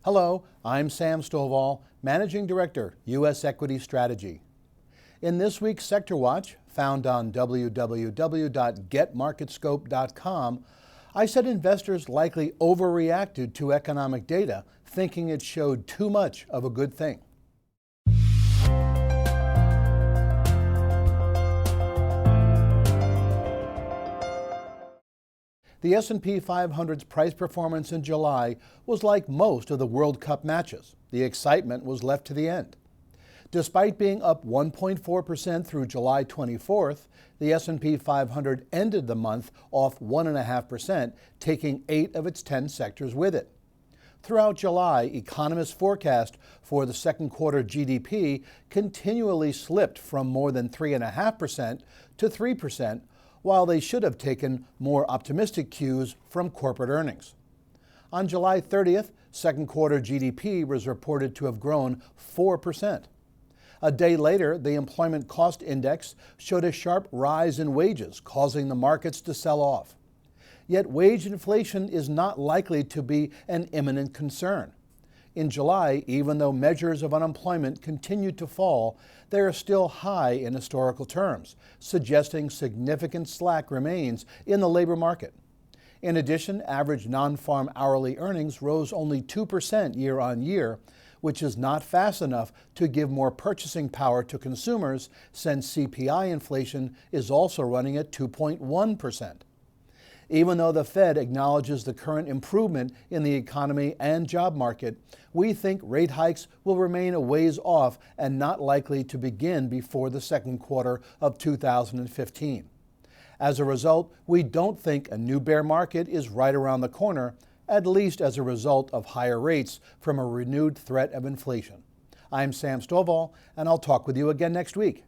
Hello, I'm Sam Stovall, Managing Director, U.S. Equity Strategy. In this week's Sector Watch, found on www.getmarketscope.com, I said investors likely overreacted to economic data, thinking it showed too much of a good thing. The S&P 500's price performance in July was like most of the World Cup matches. The excitement was left to the end. Despite being up 1.4% through July 24th, the S&P 500 ended the month off 1.5%, taking 8 of its 10 sectors with it. Throughout July, economists' forecast for the second quarter GDP continually slipped from more than 3.5% to 3%, while they should have taken more optimistic cues from corporate earnings. On July 30th, second quarter GDP was reported to have grown 4%. A day later, the Employment Cost Index showed a sharp rise in wages, causing the markets to sell off. Yet wage inflation is not likely to be an imminent concern. In July, even though measures of unemployment continued to fall, they are still high in historical terms, suggesting significant slack remains in the labor market. In addition, average non-farm hourly earnings rose only 2% year on year, which is not fast enough to give more purchasing power to consumers, since CPI inflation is also running at 2.1%. Even though the Fed acknowledges the current improvement in the economy and job market, we think rate hikes will remain a ways off and not likely to begin before the second quarter of 2015. As a result, we don't think a new bear market is right around the corner, at least as a result of higher rates from a renewed threat of inflation. I'm Sam Stovall, and I'll talk with you again next week.